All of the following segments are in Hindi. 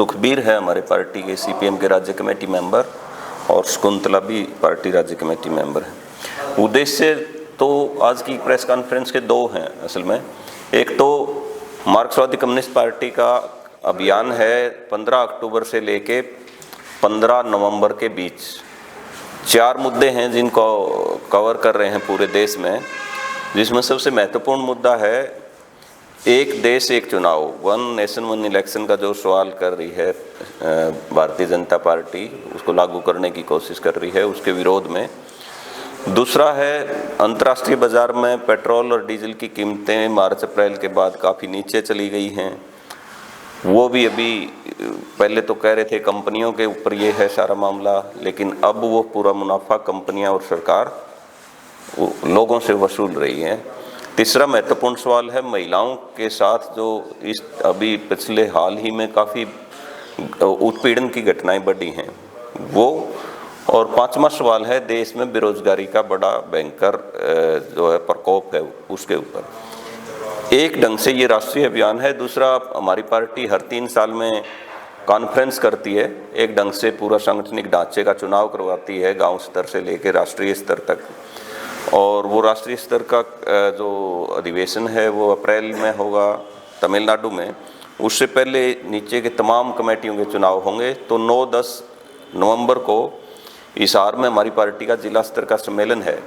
सुखबीर है हमारे पार्टी के सीपीएम के राज्य कमेटी मेंबर, और शकुंतला भी पार्टी राज्य कमेटी मेंबर है। उद्देश्य तो आज की प्रेस कॉन्फ्रेंस के दो हैं असल में। एक तो मार्क्सवादी कम्युनिस्ट पार्टी का अभियान है 15 अक्टूबर से लेके 15 नवंबर के बीच। 4 मुद्दे हैं जिनको कवर कर रहे हैं पूरे देश में, जिसमें सबसे महत्वपूर्ण मुद्दा है एक देश एक चुनाव, 1 नेशन 1 इलेक्शन का जो सवाल कर रही है भारतीय जनता पार्टी, उसको लागू करने की कोशिश कर रही है, उसके विरोध में। दूसरा है अंतर्राष्ट्रीय बाजार में पेट्रोल और डीजल की कीमतें मार्च अप्रैल के बाद काफ़ी नीचे चली गई हैं। वो भी अभी पहले तो कह रहे थे कंपनियों के ऊपर ये है सारा मामला, लेकिन अब वो पूरा मुनाफा कंपनियां और सरकार लोगों से वसूल रही है। तीसरा महत्वपूर्ण सवाल है महिलाओं के साथ जो इस अभी पिछले हाल ही में काफ़ी उत्पीड़न की घटनाएं बढ़ी हैं वो। और 5वां सवाल है देश में बेरोजगारी का बड़ा भयंकर जो है प्रकोप है उसके ऊपर। एक ढंग से ये राष्ट्रीय अभियान है। दूसरा, हमारी पार्टी हर 3 साल में कॉन्फ्रेंस करती है, एक ढंग से पूरा सांगठनिक ढांचे का चुनाव करवाती है गांव स्तर से लेकर राष्ट्रीय स्तर तक। और वो राष्ट्रीय स्तर का जो अधिवेशन है वो अप्रैल में होगा तमिलनाडु में। उससे पहले नीचे के तमाम कमेटियों के चुनाव होंगे। तो 9-10 नवंबर को हिसार में हमारी पार्टी का जिला स्तर का सम्मेलन है।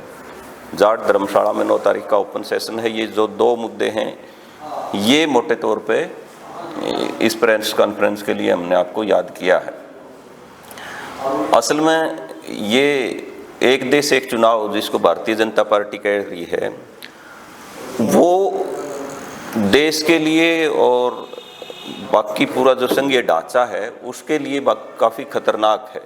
जाट धर्मशाला में 9 तारीख का ओपन सेशन है। ये जो 2 मुद्दे हैं ये मोटे तौर पे इस प्रेस कॉन्फ्रेंस के लिए हमने आपको याद किया है। असल में ये एक देश एक चुनाव जिसको भारतीय जनता पार्टी कह रही है, वो देश के लिए और बाकी पूरा जो संघीय ढांचा है उसके लिए काफ़ी खतरनाक है।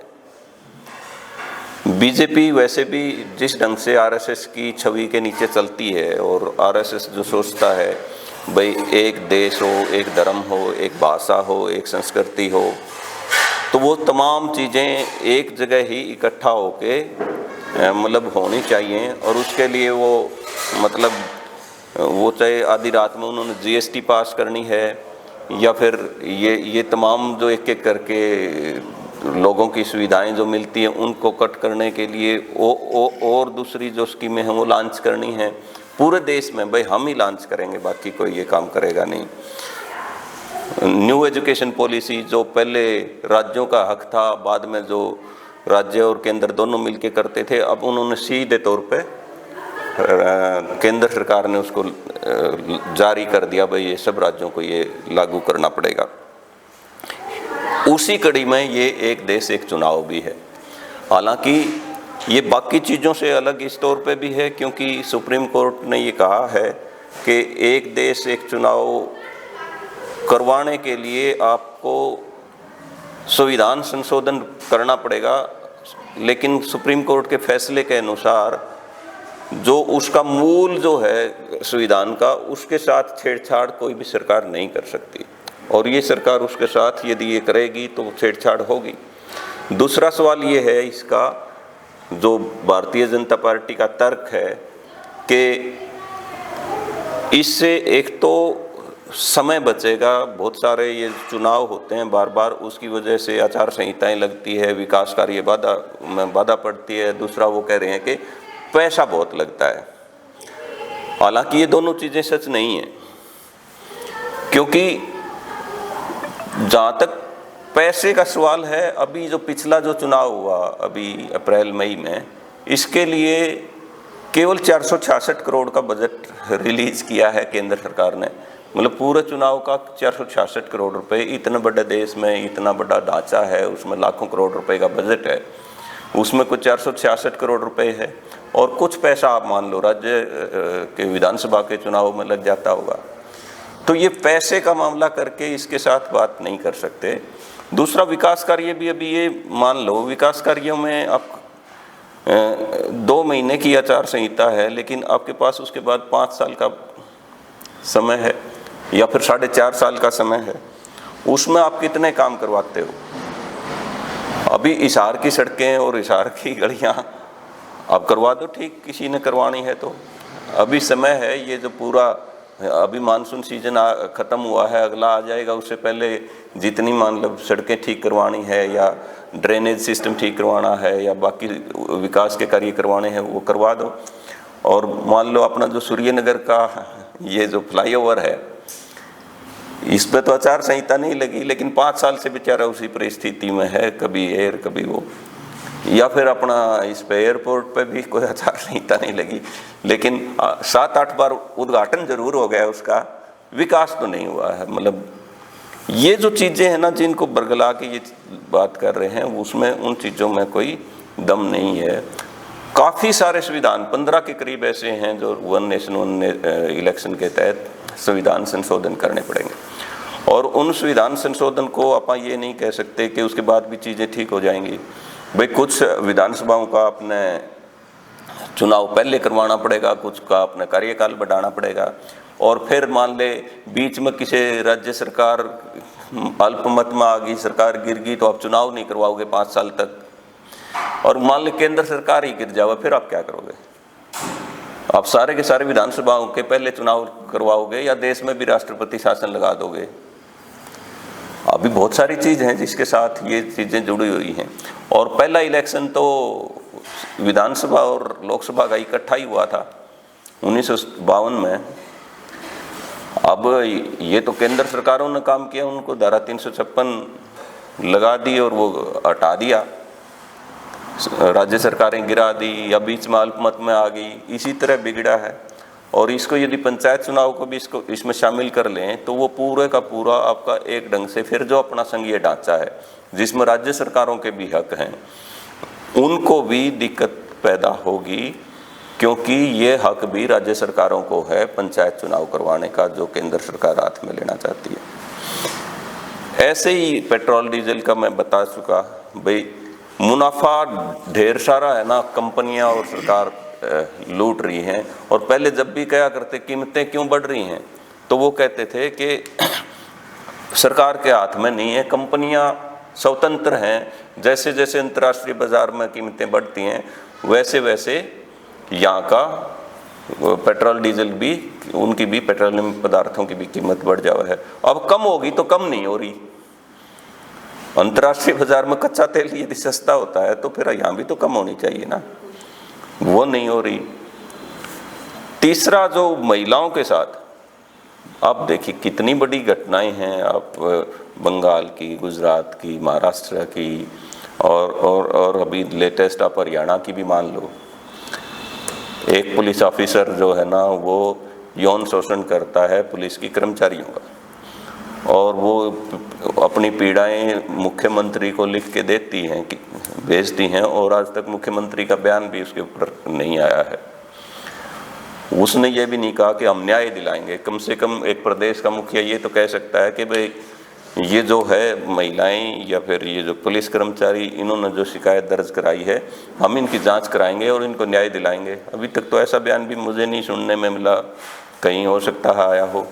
बीजेपी वैसे भी जिस ढंग से आरएसएस की छवि के नीचे चलती है, और आरएसएस जो सोचता है भाई एक देश हो, एक धर्म हो, एक भाषा हो, एक संस्कृति हो, तो वो तमाम चीज़ें एक जगह ही इकट्ठा होके मतलब होनी चाहिए। और उसके लिए वो मतलब वो चाहे आधी रात में उन्होंने जीएसटी पास करनी है या फिर ये तमाम जो एक एक करके लोगों की सुविधाएं जो मिलती हैं उनको कट करने के लिए और दूसरी जो स्कीमें हैं वो लॉन्च करनी है पूरे देश में। भाई हम ही लॉन्च करेंगे, बाकी कोई ये काम करेगा नहीं। न्यू एजुकेशन पॉलिसी जो पहले राज्यों का हक था, बाद में जो राज्य और केंद्र दोनों मिलके करते थे, अब उन्होंने सीधे तौर पे केंद्र सरकार ने उसको जारी कर दिया, भाई ये सब राज्यों को ये लागू करना पड़ेगा। उसी कड़ी में ये एक देश एक चुनाव भी है। हालांकि ये बाकी चीज़ों से अलग इस तौर पे भी है क्योंकि सुप्रीम कोर्ट ने ये कहा है कि एक देश एक चुनाव करवाने के लिए आपको संविधान संशोधन करना पड़ेगा, लेकिन सुप्रीम कोर्ट के फैसले के अनुसार जो उसका मूल जो है संविधान का, उसके साथ छेड़छाड़ कोई भी सरकार नहीं कर सकती। और ये सरकार उसके साथ यदि ये करेगी तो छेड़छाड़ होगी। दूसरा सवाल ये है इसका, जो भारतीय जनता पार्टी का तर्क है कि इससे एक तो समय बचेगा, बहुत सारे ये चुनाव होते हैं बार बार, उसकी वजह से आचार संहिताएं लगती है, विकास कार्य बाधा पड़ती है। दूसरा वो कह रहे हैं कि पैसा बहुत लगता है। हालांकि ये दोनों चीज़ें सच नहीं है, क्योंकि जहाँ तक पैसे का सवाल है, अभी जो पिछला जो चुनाव हुआ अभी अप्रैल मई में, इसके लिए केवल 466 करोड़ का बजट रिलीज किया है केंद्र सरकार ने। मतलब पूरे चुनाव का 466 करोड़ रुपए, इतने बड़े देश में इतना बड़ा ढांचा है, उसमें लाखों करोड़ रुपए का बजट है, उसमें कुछ 466 करोड़ रुपए है और कुछ पैसा आप मान लो राज्य के विधानसभा के चुनाव में लग जाता होगा। तो ये पैसे का मामला करके इसके साथ बात नहीं कर सकते। दूसरा, विकास कार्य भी अभी ये मान लो, विकास कार्यों में आप 2 महीने की आचार संहिता है, लेकिन आपके पास उसके बाद 5 साल का समय है या फिर 4.5 साल का समय है। उसमें आप कितने काम करवाते हो? अभी हिसार की सड़कें और हिसार की गलियां आप करवा दो, ठीक, किसी ने करवानी है तो। अभी समय है, ये जो पूरा अभी मानसून सीजन ख़त्म हुआ है, अगला आ जाएगा, उससे पहले जितनी मान लो सड़कें ठीक करवानी है या ड्रेनेज सिस्टम ठीक करवाना है या बाकी विकास के कार्य करवाने हैं वो करवा दो। और मान लो अपना जो सूर्यनगर का ये जो फ्लाईओवर है, इस पे तो आचार संहिता नहीं लगी, लेकिन 5 साल से बेचारा उसी परिस्थिति में है, कभी एयर कभी वो। या फिर अपना इस पे एयरपोर्ट पे भी कोई आचार संहिता नहीं लगी, लेकिन 7-8 बार उद्घाटन जरूर हो गया, उसका विकास तो नहीं हुआ है। मतलब ये जो चीज़ें हैं ना जिनको बरगला के ये बात कर रहे हैं, उसमें उन चीज़ों में कोई दम नहीं है। काफ़ी सारे संविधान 15 के करीब ऐसे हैं जो वन नेशन वन इलेक्शन के तहत संविधान संशोधन करने पड़ेंगे, और उन संविधान संशोधन को आप ये नहीं कह सकते कि उसके बाद भी चीज़ें ठीक हो जाएंगी। भाई कुछ विधानसभाओं का अपने चुनाव पहले करवाना पड़ेगा, कुछ का अपना कार्यकाल बढ़ाना पड़ेगा, और फिर मान ले बीच में किसी राज्य सरकार अल्पमत में आ गई, सरकार गिर गई, तो आप चुनाव नहीं करवाओगे 5 साल तक, और मान ले केंद्र सरकार ही गिर जाए, फिर आप क्या करोगे? आप सारे के सारे विधानसभाओं के पहले चुनाव करवाओगे या देश में भी राष्ट्रपति शासन लगा दोगे? अभी बहुत सारी चीज़ हैं जिसके साथ ये चीज़ें जुड़ी हुई हैं। और पहला इलेक्शन तो विधानसभा और लोकसभा का इकट्ठा ही हुआ था 1952 में। अब ये तो केंद्र सरकारों ने काम किया, उनको धारा 356 लगा दी और वो हटा दिया, राज्य सरकारें गिरा दी या बीच में अल्पमत में आ गई, इसी तरह बिगड़ा है। और इसको यदि पंचायत चुनाव को भी इसमें शामिल कर लें तो वो पूरे का पूरा आपका एक ढंग से फिर जो अपना संघीय ढांचा है जिसमें राज्य सरकारों के भी हक हैं, उनको भी दिक्कत पैदा होगी, क्योंकि ये हक भी राज्य सरकारों को है पंचायत चुनाव करवाने का, जो केंद्र सरकार हाथ में लेना चाहती है। ऐसे ही पेट्रोल डीजल का मैं बता चुका, भाई मुनाफा ढेर सारा है ना, कंपनियां और सरकार लूट रही हैं। और पहले जब भी कहा करते कीमतें क्यों बढ़ रही हैं, तो वो कहते थे कि सरकार के हाथ में नहीं है, कंपनियां स्वतंत्र हैं, जैसे जैसे अंतर्राष्ट्रीय बाजार में कीमतें बढ़ती हैं वैसे वैसे यहाँ का पेट्रोल डीजल भी, उनकी भी पेट्रोलियम पदार्थों की भी कीमत बढ़ जावा है। अब कम होगी तो कम नहीं हो रही, अंतर्राष्ट्रीय बाजार में कच्चा तेल यदि सस्ता होता है तो फिर यहाँ भी तो कम होनी चाहिए ना, वो नहीं हो रही। तीसरा जो महिलाओं के साथ, आप देखिए कितनी बड़ी घटनाएं हैं, आप बंगाल की, गुजरात की, महाराष्ट्र की, और अभी लेटेस्ट आप हरियाणा की भी मान लो। एक पुलिस ऑफिसर जो है ना वो यौन शोषण करता है पुलिस की कर्मचारियों का, और वो अपनी पीड़ाएं मुख्यमंत्री को लिख के देती हैं, भेजती हैं, और आज तक मुख्यमंत्री का बयान भी उसके ऊपर नहीं आया है। उसने ये भी नहीं कहा कि हम न्याय दिलाएंगे। कम से कम एक प्रदेश का मुखिया ये तो कह सकता है कि भाई ये जो है महिलाएं या फिर ये जो पुलिस कर्मचारी, इन्होंने जो शिकायत दर्ज कराई है, हम इनकी जांच कराएंगे और इनको न्याय दिलाएंगे। अभी तक तो ऐसा बयान भी मुझे नहीं सुनने में मिला, कहीं हो सकता है आया हो।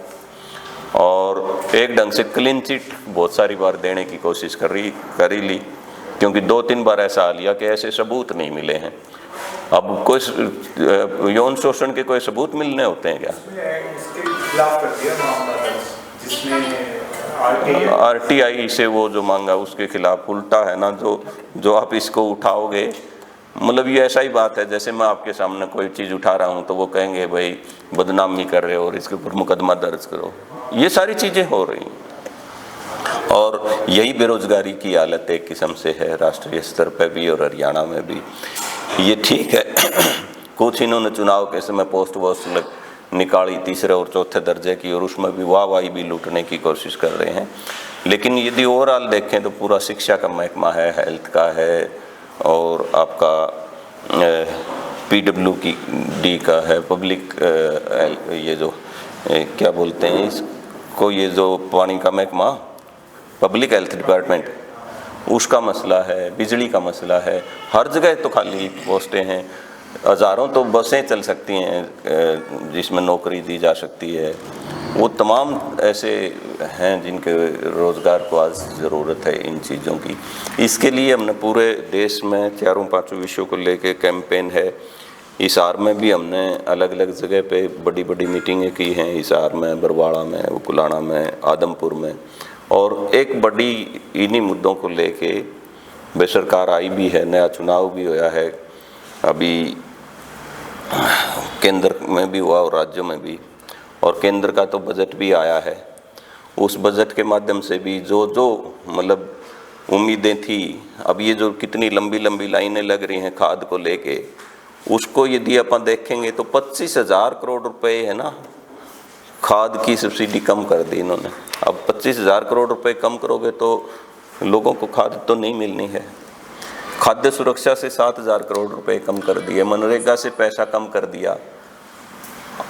और एक ढंग से क्लीन चिट बहुत सारी बार देने की कोशिश कर ही ली, क्योंकि 2-3 बार ऐसा आ लिया कि ऐसे सबूत नहीं मिले हैं। अब कोई यौन शोषण के कोई सबूत मिलने होते हैं क्या? आरटीआई से वो जो मांगा उसके खिलाफ उल्टा है ना, जो आप इसको उठाओगे, मतलब ये ऐसा ही बात है जैसे मैं आपके सामने कोई चीज़ उठा रहा हूँ तो वो कहेंगे भाई बदनामी कर रहे हो और इसके ऊपर मुकदमा दर्ज करो। ये सारी चीज़ें हो रही हैं, और यही बेरोजगारी की हालत एक किस्म से है राष्ट्रीय स्तर पर भी और हरियाणा में भी। ये ठीक है कुछ इन्होंने चुनाव के समय पोस्ट वोस्ट निकाली 3रे और 4थे दर्जे की, और उसमें भी वाहवाही भी लूटने की कोशिश कर रहे हैं। लेकिन यदि ओवरऑल देखें तो पूरा शिक्षा का महकमा है, हेल्थ का है, और आपका PWD का है, पब्लिक ये जो क्या बोलते हैं इसको, ये जो पानी का महकमा, पब्लिक हेल्थ डिपार्टमेंट, उसका मसला है, बिजली का मसला है। हर जगह तो खाली पोस्टें हैं, हज़ारों तो बसें चल सकती हैं जिसमें नौकरी दी जा सकती है। वो तमाम ऐसे हैं जिनके रोज़गार को आज ज़रूरत है इन चीज़ों की। इसके लिए हमने पूरे देश में 4-5 विषयों को लेके कैंपेन है हिसार में भी हमने अलग अलग जगह पे बड़ी बड़ी मीटिंगें की हैं, हिसार में, बरवाड़ा में, उकुलाना में, आदमपुर में, और एक बड़ी इन्हीं मुद्दों को लेके वे सरकार आई भी है, नया चुनाव भी होया है, अभी केंद्र में भी हुआ और राज्यों में भी, और केंद्र का तो बजट भी आया है। उस बजट के माध्यम से भी जो जो मतलब उम्मीदें थी, अब ये जो कितनी लंबी लंबी लाइनें लग रही हैं खाद को लेके, उसको यदि अपन देखेंगे तो 25,000 करोड़ रुपए है ना, खाद की सब्सिडी कम कर दी इन्होंने। अब 25,000 करोड़ रुपए कम करोगे तो लोगों को खाद तो नहीं मिलनी है। खाद्य सुरक्षा से 7,000 करोड़ रुपए कम कर दिए, मनरेगा से पैसा कम कर दिया।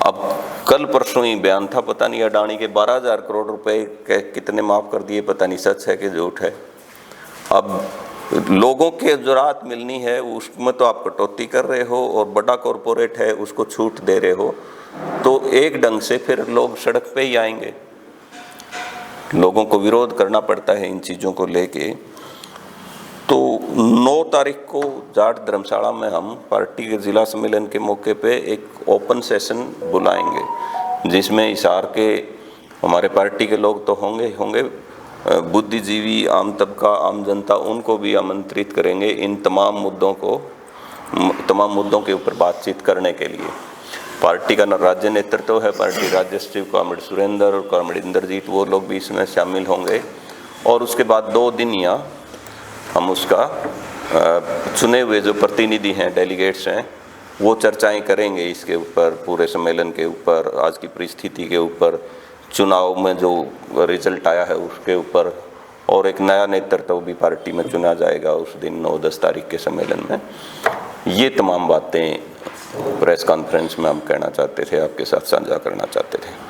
अब कल परसों ही बयान था, पता नहीं अडानी के 12,000 करोड़ रुपए के कितने माफ़ कर दिए, पता नहीं सच है कि झूठ है। अब लोगों के जो राहत मिलनी है उसमें तो आप कटौती कर रहे हो, और बड़ा कॉरपोरेट है उसको छूट दे रहे हो, तो एक ढंग से फिर लोग सड़क पे ही आएंगे। लोगों को विरोध करना पड़ता है इन चीज़ों को लेके। तो 9 तारीख को जाट धर्मशाला में हम पार्टी के जिला सम्मेलन के मौके पे एक ओपन सेशन बुलाएंगे, जिसमें हिसार के हमारे पार्टी के लोग तो होंगे, बुद्धिजीवी, आम तबका, आम जनता, उनको भी आमंत्रित करेंगे इन तमाम मुद्दों के ऊपर बातचीत करने के लिए। पार्टी का राज्य नेतृत्व है, पार्टी राज्य सचिव कॉमरेड सुरेंद्र और कॉमरेड इंद्रजीत, वो लोग भी इसमें शामिल होंगे। और उसके बाद 2 दिन यहाँ हम उसका चुने हुए जो प्रतिनिधि हैं, डेलीगेट्स हैं, वो चर्चाएं करेंगे इसके ऊपर, पूरे सम्मेलन के ऊपर, आज की परिस्थिति के ऊपर, चुनाव में जो रिजल्ट आया है उसके ऊपर, और एक नया नेतृत्व भी पार्टी में चुना जाएगा उस दिन 9-10 तारीख के सम्मेलन में। ये तमाम बातें प्रेस कॉन्फ्रेंस में हम कहना चाहते थे, आपके साथ साझा करना चाहते थे।